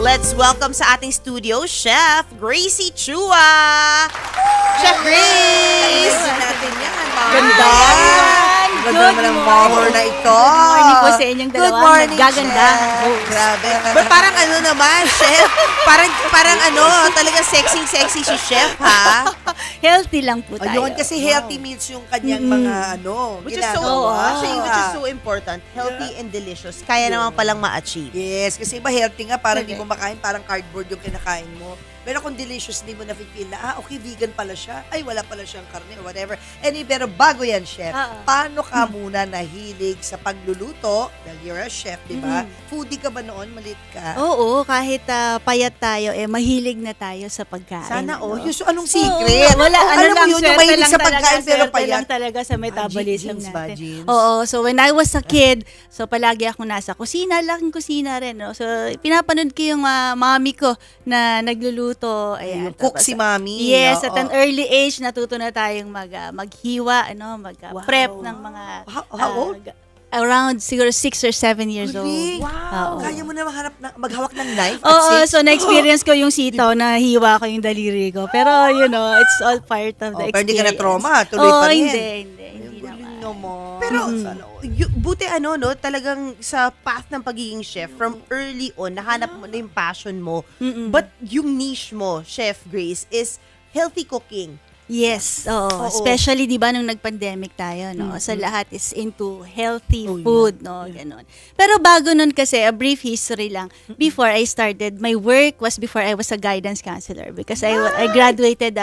Let's welcome sa ating studio, Chef Gracie Chua! Chef Grace! Kainin natin yan. Ganda! Ganda naman ang mower na ito. Good morning po sa inyong dalawa. Good morning, Gaganda. Chef. Oh, Grabe. But parang ano naman, Chef? Parang ano, talaga sexy si Chef, ha? Healthy lang po tayo. Ayun, kasi healthy meals yung kanyang mga Which is so, ginagawa. actually, which is so important. Healthy and delicious. Kaya naman palang ma-achieve. Yes, kasi iba healthy nga, parang hindi mo makain, parang cardboard yung kinakain mo. Pero kung delicious, hindi mo na-feel na, okay, vegan pala siya. Ay, wala pala siyang karne or whatever. Pero bago yan, Chef, paano ka muna nahilig sa pagluluto? Dahil you're a chef, di ba? Foodie ka ba noon? Malit ka? Oo, kahit payat tayo, mahilig na tayo sa pagkain. Sana, no? Yung anong secret? Wala, ano Alam lang, mo yun, yung swerte mahilig lang sa talaga, pagkain pero swerte lang payat. talaga sa metabolism Genes ba, natin. genes? Oo, so when I was a kid, so palagi ako nasa kusina, laking kusina rin. No? So pinapanood ko yung mami ko na nagluluto. Ayan, Cook si mami. Yes, Oo. at an early age, natuto na tayong maghiwa, mag-prep ng mga How old? around siguro 6 or 7 years old. Really? Oo. Kaya mo na maghawak ng knife at Oo, 6? so na-experience ko yung sitaw na hiwa ko yung daliri ko. Pero, it's all part of the Pero hindi ka experience. na-trauma, tuloy pa rin. Hindi naman. Pero, Buti no, talagang sa path ng pagiging chef, from early on, nahanap mo na yung passion mo. But yung niche mo, Chef Grace, is healthy cooking. Yes, oo. Oo. Especially, di ba, nung nag-pandemic tayo, no? Sa lahat is into healthy food, no? Ganon. Pero bago nun kasi, a brief history lang. Before I started, my work was before I was a guidance counselor because I graduated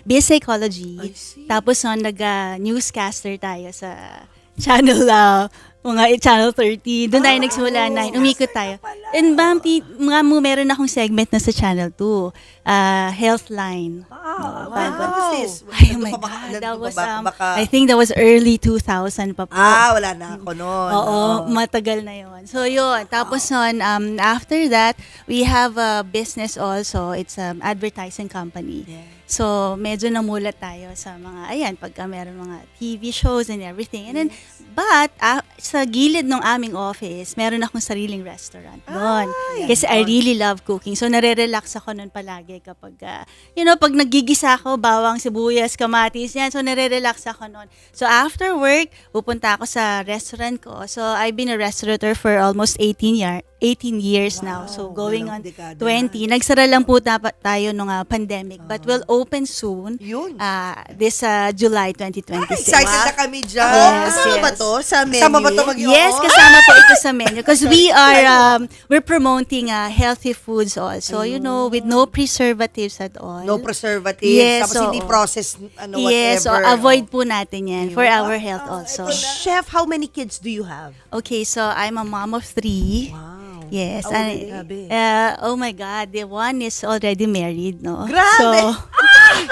BS Psychology. I see. Tapos, nag-newscaster tayo sa channel, Channel 30. Doon tayo nagsimula na. Umikot tayo. And meron akong segment na sa Channel 2. Healthline. When was this? Ay, oh my God. That was, I think that was early 2000 pa po. Wala na ako noon. Oo, matagal na yon. So, yun. Tapos nun, after that, we have a business also. It's an advertising company. Yeah. So, medyo namulat tayo sa mga, pagka meron mga TV shows and everything. And then, but, sa gilid ng aming office, meron akong sariling restaurant doon. Kasi I really love cooking. So, nare-relax ako nun palagi kapag, pag nagigisa ako, bawang, sibuyas, kamatis, yan. So, nare-relax ako nun. So, after work, pupunta ako sa restaurant ko. So, I've been a restaurateur for almost 18 years now. So, going on 20. Nagsara lang po tayo nung pandemic. But we'll open soon. Yun. This July 2026. Excited na kami dyan. Kasama ba to sa menu? Kasama ba to Yes, kasama po ito sa menu. Because we're promoting healthy foods also. With no preservatives at all. No preservatives. Yes, Tapos hindi processed, whatever. Yes, so avoid po natin yan for our health also. Chef, how many kids do you have? Okay, so I'm a mom of 3. Wow. Yes. Grabe. Oh my God, the one is already married, no? Grabe! So,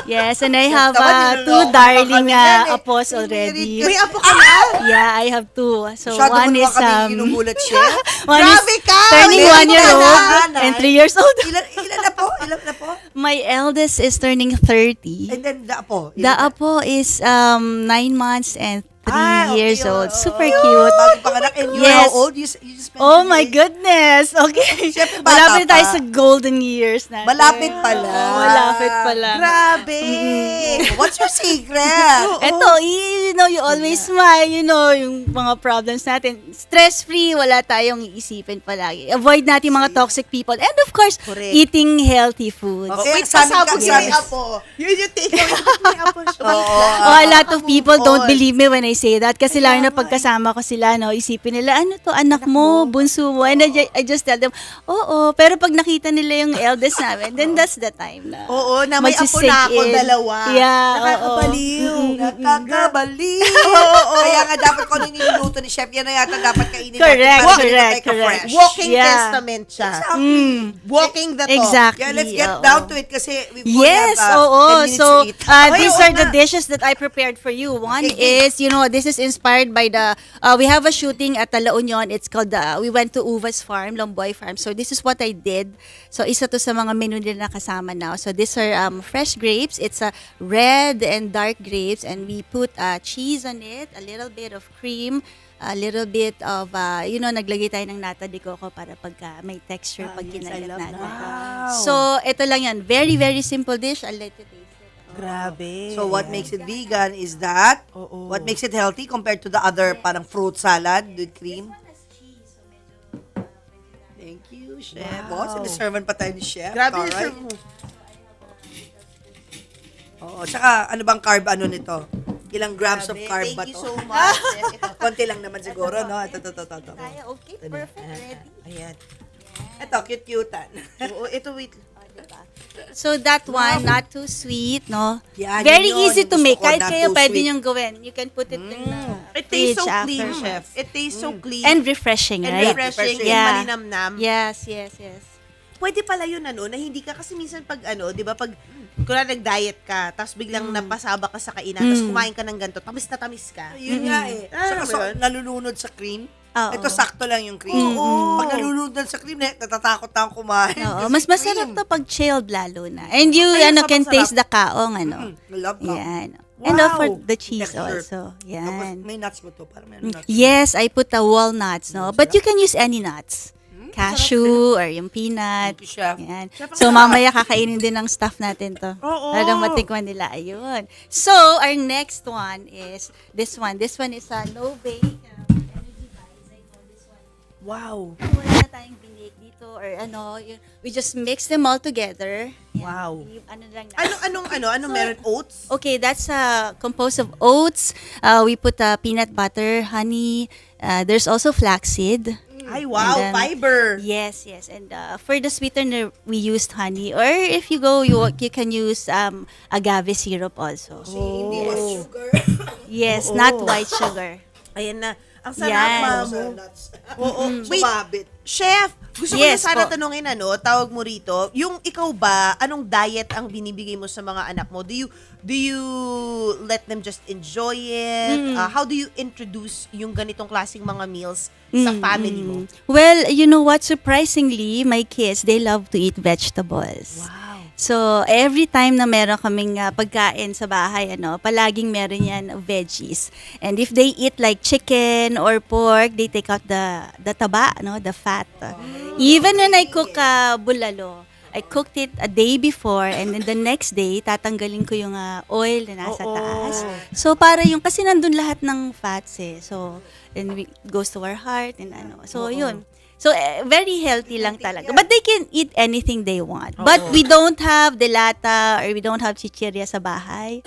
yes, and I have Tawa, 2 darling kami yan eh. apos Married already. ka. May apo ka na? Yeah, I have 2. So, Masyado one mo is, kami ginugulat, Chef. one Grabe is ka! turning Meron 1 year ka old na, and Nay. 3 years old. Ilan na po? My eldest is turning 30. And then, the apo? The apo is 9 months and 3 years okay. old. Super cute. Bago panganak. And you're Yes. how old? You just mentioned Oh my it. goodness. Okay. Siyempre, bata Malapit tayo pa. sa golden years natin. Malapit pala. Malapit pala. Grabe! What's your secret? Eto, you always smile, yung mga problems natin. Stress-free, wala tayong iisipin palagi. Avoid natin mga toxic people. And of course, Correct. eating healthy foods. Okay, Wait, sabi pasabog ka- si sabi- may apo. Yun yung take may apo siya. A lot of people don't believe me when I say that kasi lalo na pagkasama ko sila, isipin nila, ano to, anak mo, bunso mo. And I just tell them, oo, pero pag nakita nila yung eldest namin, then that's the time na. Oo, na may apo magsisink na ako, in. dalawa. Yeah, Nakakabaliw. Nakakabali. Kaya nga dapat kung anong niluluto ni Chef, yan na yata dapat kainin Correct, natin. para correct, hindi tayo correct. ka-fresh. Walking Yeah. testament siya. Walking the talk. Exactly. Yeah, let's get oo. down to it kasi we only Yes, have 10 oo. minutes So, to eat. these oo are the nga. dishes that I prepared for you. One Okay. is, this is inspired by we have a shooting at La Union. It's called, we went to Uvas Farm, Lomboy Farm. So, this is what I did. So, isa to sa mga menu nila na kasama now. So, these are fresh grapes. It's red and dark grapes. And we put cheese on it, a little bit of cream, a little bit of, naglagay tayo ng nata de coco para pagka may texture pag yes, I kinagat love natin. that. So, ito lang yan. Very, very simple dish. I'll let you taste it. Grabe. So what makes it vegan is that, Oo. what makes it healthy compared to the other parang fruit salad with cream? Thank you, Chef. Wow. Oh, siniservan pa tayo ni Chef. Grabe, Alright. sir. Oo, tsaka ano bang carb ano nito? Ilang grams of carb ba Thank to? you so much. Chef. Ito. Konti lang naman siguro, no? Ito. Kaya, okay, perfect, ready. Ayan. Ito, cute-cutean. Oo, ito wait. So that one, not too sweet, no? Yan, Very yun, easy yung to gusto make. ko, Kahit not kayo too pwede sweet. niyong gawin. You can put it in the It tastes so fridge clean, afterwards. Chef. It tastes so clean. And refreshing, And right? refreshing. Yeah. And malinamnam. Yes. Pwede pala yun, na hindi ka, kasi minsan pag, di ba, pag, kung nag-diet ka, tapos biglang napasaba ka sa kainan, tapos kumain ka ng ganito, tamis na tamis ka. Yun nga eh. Alam Saka mo yun? nalulunod sa cream. Oo. Ito, sakto lang yung cream. Pag nalulunod sa cream, natatakot na akong kumain. Oo, Kasi mas masarap cream. to pag chilled lalo na. And you, Ayun, can sarap. taste the kaong, I love that. Yan. Wow. And for the cheese Texture. also. Tapos Yan. may nuts mo to. Parang may nuts. Yes, I put the walnuts, no? But you can use any nuts. Cashew or yung peanut. Thank you, Chef. Yan. So, mamaya kakainin din ng staff natin to. Oo. Talagang matikman nila. Ayun. So, our next one is this one. This one is a no-bake. Energy bites. I call this one. Wow. Wala na tayong binake dito or we just mix them all together. Yan. Wow. Ano lang na. Anong meron? Oats? Okay, that's composed of oats. We put peanut butter, honey. There's also flaxseed. Ay, wow. And then- Fiber. Yes. And for the sweetener, we used honey. Or if you go, you can use agave syrup also. Hindi was sugar. Yes, Oo. not white sugar. Ayan na. Ang sarap, Yan. mamo. Sa nuts. Oo. Wait, Sumabit. Chef, gusto ko na Yes sana po. tanungin, tawag mo rito, yung ikaw ba, anong diet ang binibigay mo sa mga anak mo? Do you let them just enjoy it? How do you introduce yung ganitong klaseng mga meals sa family mo? Well, you know what? Surprisingly, my kids, they love to eat vegetables. Wow. So, every time na meron kaming pagkain sa bahay, palaging meron yan veggies. And if they eat like chicken or pork, they take out the taba, the fat. Even when I cook bulalo, I cooked it a day before and then the next day, tatanggalin ko yung oil na nasa Oo. taas. So, para kasi nandun lahat ng fats eh. So, then it goes to our heart and So, yun. So, very healthy lang talaga. But they can eat anything they want. But we don't have delata or we don't have chichirya sa bahay.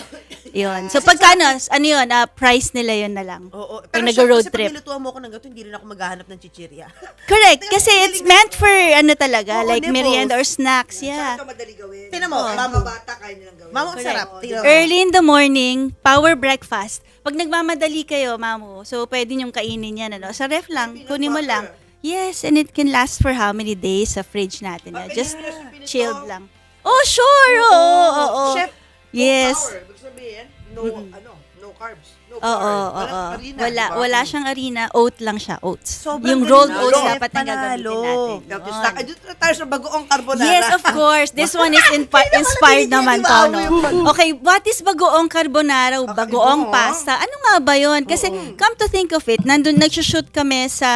Yun. So, pagka yun, price nila yun na lang. Oo. Pag Pero nag-road kasi trip. pag nilutuan mo ako ng gato, hindi rin ako maghahanap ng chichirya. Correct. Kasi it's meant for talaga, Oo, like nibbles. merienda or snacks. Saka Yeah. ito madali gawin. Tingnan mo, Mga mamo. bata kaya nilang gawin. Mamo, ang Correct. sarap. Tingnan mo. Early in the morning, power breakfast. Pag nagmamadali kayo, mamo, so pwede nyong kainin yan. Sa ref lang, kunin mo lang. Yes, and it can last for how many days sa fridge natin. Just chilled lang. Oh, sure! Oo. Chef, Yes. No power. Ibig sabihin, no carbs. No Oo, flour. oo. Walang harina, Wala diba? siyang harina. Oat lang siya. Oats. Sobrang Yung rolled galing. oats Chef, dapat ang gagamitin panalo. natin. Healthy Yun. snack. Ay, dito na tayo sa bagoong carbonara. Yes, of course. This one is inspired naman to, no? Okay, what is bagoong carbonara o bagoong iba, pasta? Ano nga ba yun? Kasi, come to think of it, nagsushoot kami sa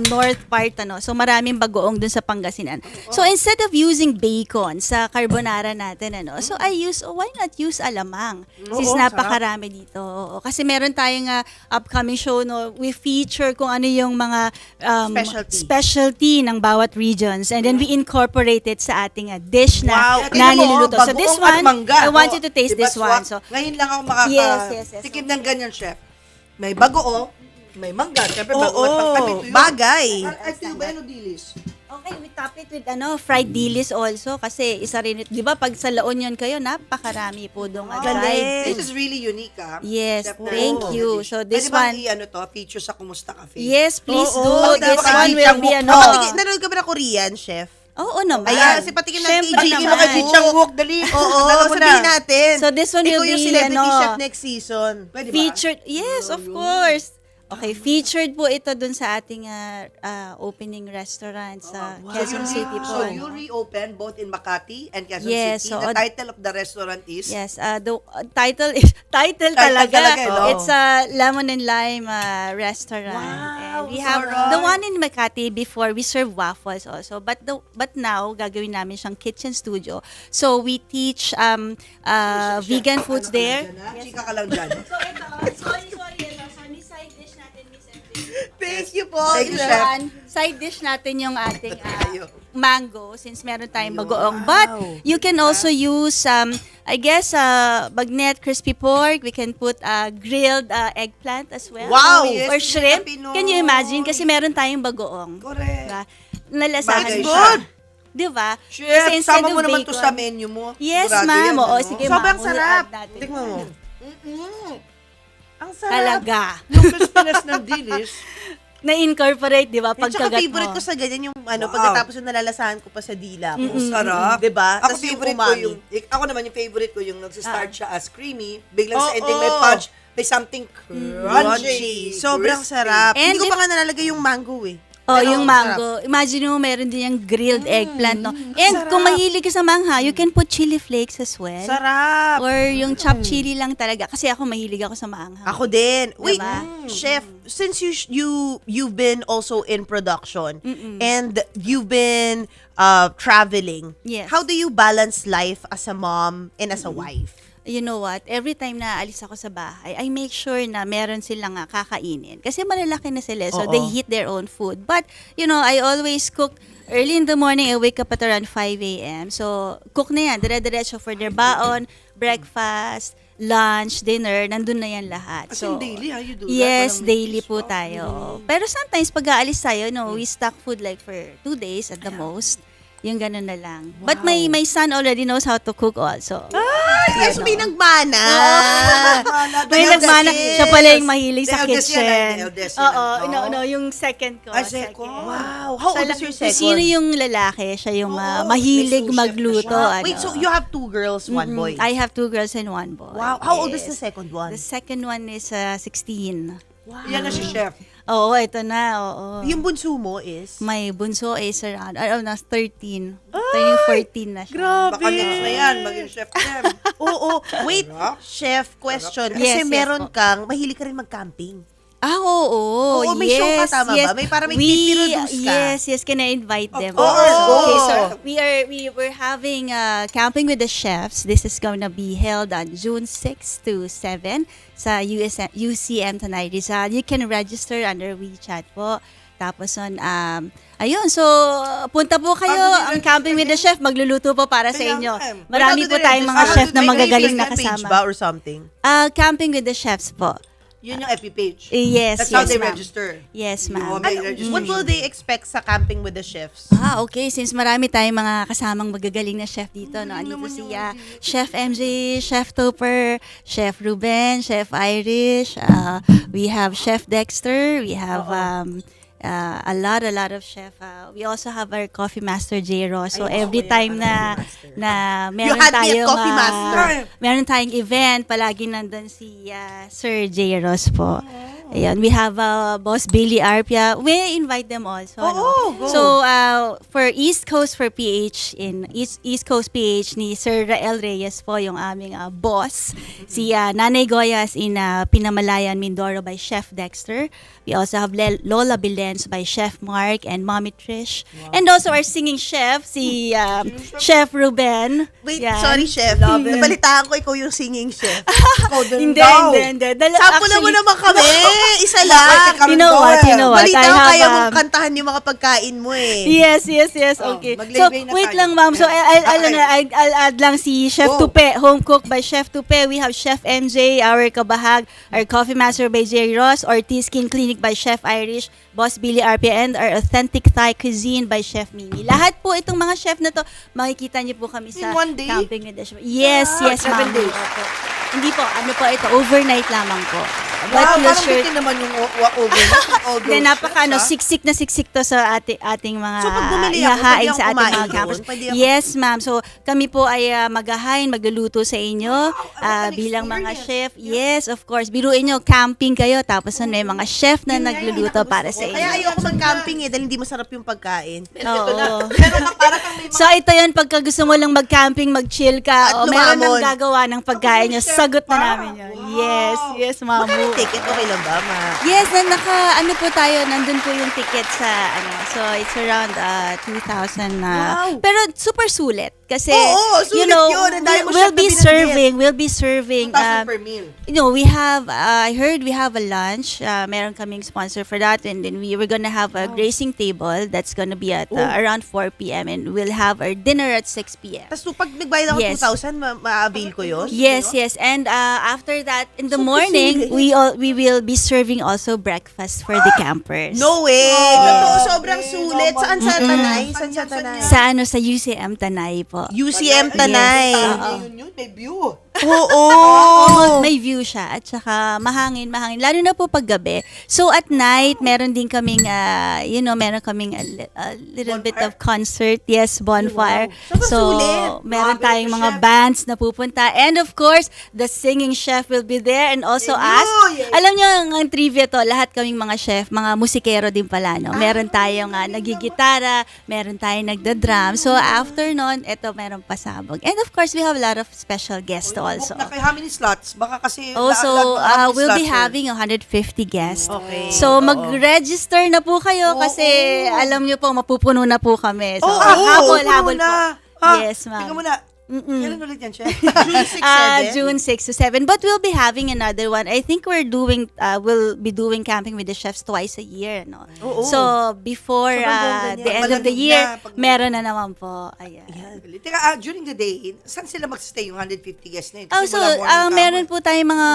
north part, so maraming bagoong dun sa Pangasinan. So, instead of using bacon sa carbonara natin, so why not use alamang? Since napakarami dito. Oo. Kasi meron tayong upcoming show, we feature kung ano yung mga specialty ng bawat regions. And then we incorporate it sa ating dish na, Wow. na Tingnan mo, niluluto. So this bagoong at one, mangga. I want you to taste Diba, this one. So, ngayon lang ako Yes. tikim ng ganyan, chef. May bagoong, may mangga. Siyempre, Oo. bagoong at pangkabit. Bagay. Ay, ito ba yung dilis? okay, we top it with fried dilis also kasi isa rin, di ba pag sa La Union kayo, napakarami po doon dried. This is really unique, Yes, Chef, thank na- you. So this Pwede bang one, feature sa Kumusta Cafe? yes, please Oo. do. This Baka one hindi will be siyang Nanood ka ba na Korean, chef? Oo naman. Ayan, kasi patikim ng Syempre KG. Hindi mo naman. kay Chichang Wook, dali. Oo, Dala mo na. sabihin natin. So this one Ikaw will yung be, celebrity chef next season. Pwede ba? featured. Yes, of course. Okay, featured po ito dun sa ating opening restaurant sa Quezon City po. So, you reopened both in Makati and Quezon Yes, City. so, The title of the restaurant is? Yes, the title is talaga. talaga, no? It's a Lemon and Lime restaurant. Wow, And we have sarap. the one in Makati before we serve waffles also. But now gagawin namin siyang kitchen studio. So we teach vegan foods Ano ka lang there. dyan, ha? Chika ka lang dyan. So ito, sorry. So ni side dish natin, Miss Emily. Thank you po. Thank you, Ito, Chef. side dish natin yung ating Tayo. mango since meron tayong bagoong. But you can also use I guess bagnet crispy pork. We can put grilled eggplant as well. Wow! Yes, Or hindi shrimp. na Pinoy. Can you imagine? Kasi meron tayong bagoong. Correct. Diba? Nalasahan Bagay mo. siya. Diba? Chef, Kasi instead sama mo of naman to bacon- sa menu mo. Yes, Sigurado ma'am. yan, Oo, ano? sige, Sobrang ma'am. sarap. We'll add natin. Tingnan mo. Ang sarap. Talaga. Yung crispiness ng dilis. Na-incorporate, di ba? At saka Pagkagat favorite mo. ko sa ganyan yung Wow. pagkatapos yung nalalasahan ko pa sa dila ko. Ang sarap. Diba? Ako Tas yung favorite ko umami. yung, ako naman yung favorite ko yung nagsistart siya as creamy, biglang sa Oo. ending may punch, may something crunchy. Crunchy. Sobrang crispy. sarap. And Hindi ko if- pa nga nalalagay yung mango eh. Oh, Pero yung ang mango. Imagine mo, meron din yung grilled eggplant, no? And kung mahilig ka sa mangha, you can put chili flakes as well. Sarap. Or yung chopped chili lang talaga. Kasi ako mahilig ako sa maanghang. Ako din. Wait, Diba? chef, since you've been also in production and you've been traveling, Yes. how do you balance life as a mom and as a wife? You know what? Every time na alis ako sa bahay, I make sure na meron silang kakainin. Kasi malalaki na sila, so Oo. they eat their own food. But, you know, I always cook early in the morning. I wake up at around 5 a.m. So, cook na yan. Dire-diretso for their baon, breakfast, lunch, dinner, nandun na yan lahat. As So, in daily, you do that? yes, Walang daily miss. po tayo. Pero sometimes, pag aalis tayo, no, we stock food like for 2 days at the most. Yung ganun na lang. But my son already knows how to cook also. Ay, so may nagmana. May nagmana. Siya pala yung mahilig sa The eldest yan, kitchen. the eldest yan. Oo, Oo. no, yung second ko. Ah, second. Wow. How old is your Kung second? sino yung lalaki, siya yung mahilig may sous chef na magluto. siya. Wait, so you have 2 girls, 1 boy? I have 2 girls and 1 boy. Wow. How old is Yes. the second one? The second one is 16. Yan na si chef. Oo, ito na, oo. Yung bunso mo is? My bunso is around, 13. Turning 14 na siya. Grabe. Baka next na yan, maging chef them. Oo. Wait, Sarap. chef, question. Yes, Kasi yes meron po. kang, mahilig ka rin mag-camping. Oo, Oo, may show ka, tama ba? May parang may pipiroduce ka. Yes, can I invite them? course, go. Okay, so we're having Camping with the Chefs. This is gonna be held on June 6 to 7 sa UCM Tanay Rizal. You can register under WeChat po. Tapos ayun, so punta po kayo How do they ang Camping with the Chef. Magluluto po para sa Kaya inyo. nga, Marami how do po they tayong mga register? chef na May magagaling na Facebook page kasama. ba or something? Camping with the Chefs po. Yun yung FB page. Yes, That's how yes, they ma'am. register. Yes, Yung ma'am. may Ano, registration. what will they expect sa camping with the chefs? Okay. Since marami tayong mga kasamang magagaling na chef dito, no? Andito si Chef MJ, Chef Topper, Chef Ruben, Chef Irish, we have Chef Dexter, we have a lot of chef. We also have our coffee master J. Ross. So every time na meron had me at tayong Coffee Master. meron tayong event, palagi nandun si Sir J. Ross po. Ayan, we have Boss Billy Arpia. We invite them also. Oo, go. So, for East Coast for PH, in East Coast PH ni Sir Rael Reyes po, yung aming boss. Si Nanay Goyas in Pinamalayan, Mindoro by Chef Dexter. We also have Lola Bilens by Chef Mark and Mommy Trish. And also our singing chef, si Chef Ruben. Wait, Yan. sorry, chef. Nabalitaan ko ikaw yung singing chef. Ikaw din Hindi. daw. Sample mo naman kami. Isa Wait, lang. ikaw You know what? Balita I ko have, kaya mong kantahan yung mga pagkain mo eh. Yes. Oh, Okay. So, maglay-lay na wait tayo. lang, ma'am. So, Okay. I'll add lang si Chef Go. Tupe, home cook by Chef Tupe. We have Chef MJ, our kabahag, our coffee master by Jerry Ross, Ortiz Skin Clinic by Chef Irish, Boss Billy RP, and our authentic Thai cuisine by Chef Mimi. Lahat po itong mga chef na to, makikita niyo po kami sa In one day? Camping with the Chef. Yes, Ah, yes, 7 ma'am. days. Opo. Hindi po, ano po ito, overnight lamang po. But Wow, we'll parang sure bitin naman yung over. then napaka siksik na siksik to sa ating mga So, pag bumili ako, ihahain pwede sa akong ating kumain mga campers. doon? Pwede ako- Yes, ma'am. So kami po ay maghahain, magluluto sa inyo an bilang mga experience. chef. Yes, of course. Biruin nyo, camping kayo tapos nun may mga chef na nagluluto para sa inyo. Kaya ayoko mag-camping dahil hindi masarap yung pagkain. Oo. Pero para kang may So ito yun, pagka gusto mo lang mag-camping, mag-chill At ka, o meron nang lumamon. gagawa ng pagkain nyo, sagot na namin yun. Yes, yes, mamu. Ticket, okay lang ba, ma? Yes, ano po tayo, nandun po yung ticket sa, so it's around 2,000 Wow. pero super sulit. Kasi, Oo, sulit yun. Ang dami mo we'll chef na be binanggit. serving, 2,000 per meal. we have, I heard we have a lunch, meron kaming sponsor for that, and then we were gonna have a grazing table that's gonna be at around 4 p.m. and we'll have our dinner at 6 p.m. Tapos pag nagbayad ako Yes. 2,000, ma-avail ko yun? Yes, yes. And after that, in the Super morning, sulit. we will be serving also breakfast for the campers. No way! Oh, Totoo, sobrang okay sulit. naman. Saan sa Tanay? Saan sa Tanay? Sa UCM Tanay po. UCM Tanay. Yun, may view. Oo! May view siya at saka mahangin. Lalo na po pag gabi. So at night, meron din kaming, meron kaming a little bit of concert. Yes, bonfire. Sobrang So, sulit. meron Grabe, tayong mga chef. bands na pupunta. And of course, the singing chef will be there and also us. Yes. Alam nyo, ang trivia to, lahat kaming mga chef, mga musikero din pala, no? Meron tayong nagigitara, meron tayong nagda-drum. So after nun, eto meron pasabog. And of course, we have a lot of special guests also. Book na kayo, how many slots? Baka kasi Also, how many we'll be slots are- having 150 guests. Okay. So, mag-register na po kayo kasi alam nyo po, mapupuno na po kami. So, Oo, habol puno po. na. Ha? Yes, ma'am. Teka muna. Kailan ulit yan, Chef? June 6, 7? June 6 to 7. But we'll be having another one. I think we'll be doing camping with the chefs twice a year. No? Oo. So, before Sobrang bongga niya. the end of the Malamig year, na pag- meron na naman po. Ayan. Teka, during the day, saan sila magstay yung 150 guests na yun? Oh, Kasi so, mula morning to meron hour. po tayong mga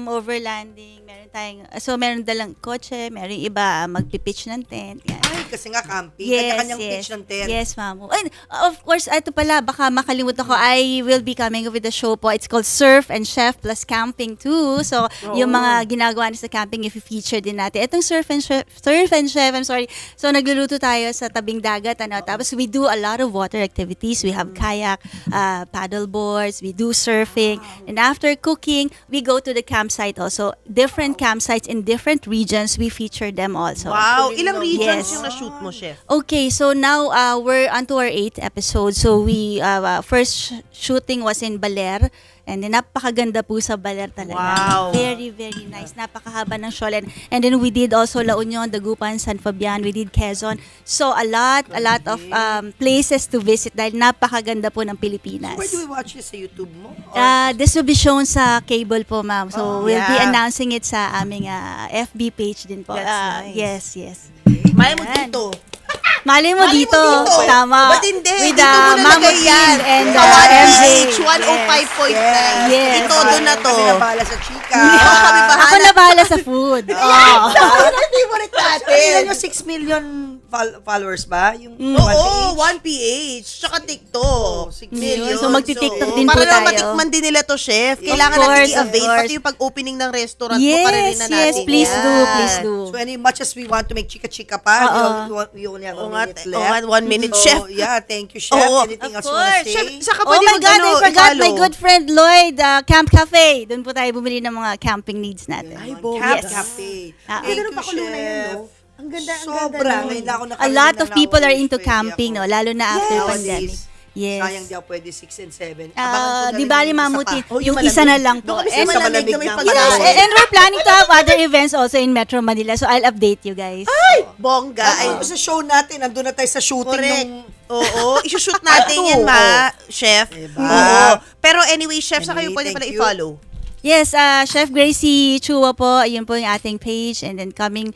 overlanding, meron tayong, so meron dalang kotse, meron yung iba magpipitch ng tent. Yan. Ay, kasi nga camping. Kanya-kanyang pitch ng tent. Yes, ma'am. And of course, ito pala, baka makalimutan ko, I will be coming up with a show po. It's called Surf and Chef plus Camping too. So, yung mga ginagawa na sa camping, if-feature din natin. Itong Surf and Chef, I'm sorry. So, nagluluto tayo sa tabing dagat. Tapos, we do a lot of water activities. We have kayak, paddle boards, we do surfing. And after cooking, we go to the campsite also. Different campsites in different regions, we feature them also. Wow! Ilang regions Yes. yung na-shoot mo, chef? Okay, so now we're onto our 8th episode. So we first shooting was in Baler, and then napakaganda po sa Baler talaga. Wow. Very, very nice. Napakahaba ng shoal. And then we did also La Union, Dagupan, San Fabian, we did Quezon. So a lot of places to visit dahil napakaganda po ng Pilipinas. Where do we watch this sa YouTube mo? Or- This will be shown sa cable po, ma'am. So we'll be yeah. announcing it sa aming FB page din po. That's nice. Yes. Maya mo Ayan. dito. Mali mo Mali mo dito. dito. Tama. Ba't hindi? With Dito mo nalagay Mamo yan. Queen and Sa MJ. 105.9. Yes. Ito, doon na to. Kami na bahala sa chika. Kami bahala. Ako na bahala sa food. Oh. Favorite natin. Ilan yung 6 million followers ba? Yung Oo, 1 1PH. Tsaka Oh, TikTok. 6 Million. So, magti-TikTok din po para tayo. naman matikman din nila to, chef. Kailangan Of course, natin i-avail. of course. Pati yung pag-opening ng restaurant mo, karinin na natin. Yes, please yan. do, please do. So, any much as we want to make chika-chika pa, we only have Oo 1 nga, minute oo nga, left. 1 minute, So, chef. yeah, thank you, Chef. Oo. Anything Of else you wanna course. say? Chef, saka Oh pwede my God, I forgot my i-follow. good friend Lloyd, Camp Cafe. Doon po tayo bumili ng mga camping needs natin. Ay, Camp yes. Cafe. Ah, Thank ganun you, pa kulo na yun, Chef. no? Ang ganda, ang Sobra. ganda. Ngayon na ako A nakarinig lot ng of people are Nauwi, into pwede camping, ako. no? Lalo na after Nowadays, pandemic. Yes. Sayang di ako pwede 6 and 7. Di bali mamuti. Oh, Yung yung isa na malamig. lang Doon po. kami sa And, malamig na may ng pag-aaral. panahon. and we're planning to have other events also in Metro Manila. So I'll update you guys. Ay, bongga. Ay, Ay, sa show natin, nandun na tayo sa shooting correct. nung... Oo, isushoot natin yan, ma, chef. Diba? Oo. Pero anyway, chef, sa kayo Anyway, pwede pala thank you. i-follow. Yes, Chef Gracie Chua po, ayun po yung ating page. And then coming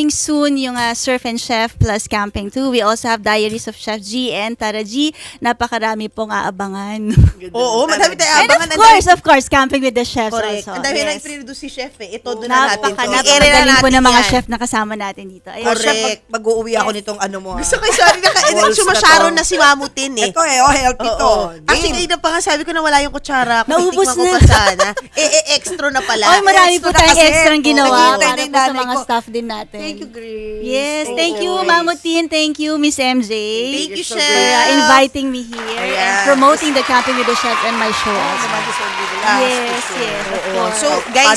soon yung Surf and Chef plus Camping too. We also have Diaries of Chef G and Tara G. Napakarami pong aabangan. Oo, madami tayo And abangan. of course, Camping with the Chefs Correct. also. Ang dami na Yes. i-introduce si chef eh. Ito, doon na natin to. I-area na Napakagaling po natin ng mga yan. chef na kasama natin dito. Ayun. Oh, Chef, Correct. mag-uuwi ako nitong ano mo. Gusto ko, sorry, Balls sumasharon na na si Mamutin eh. Ito healthy to. Oo. Actually, kayo na pa nga sabi ko na wala yung kutsara. Kung Naubos titikman ko na. pa sana. extra na pala. Oy, marami po extra na tayong kasi. extra ginawa Naghihintay para na yung po sa nanay mga ko. staff din natin. Thank you, Grace. Yes, thank you, Always. Mamutin. Thank you, Miss MJ. Thank you, so Chef. For inviting me here and Yes. promoting the Camping with the Chef and my show. Oh, as naman well. this one, we will ask. Yes, yes, of Oo. course. So, guys,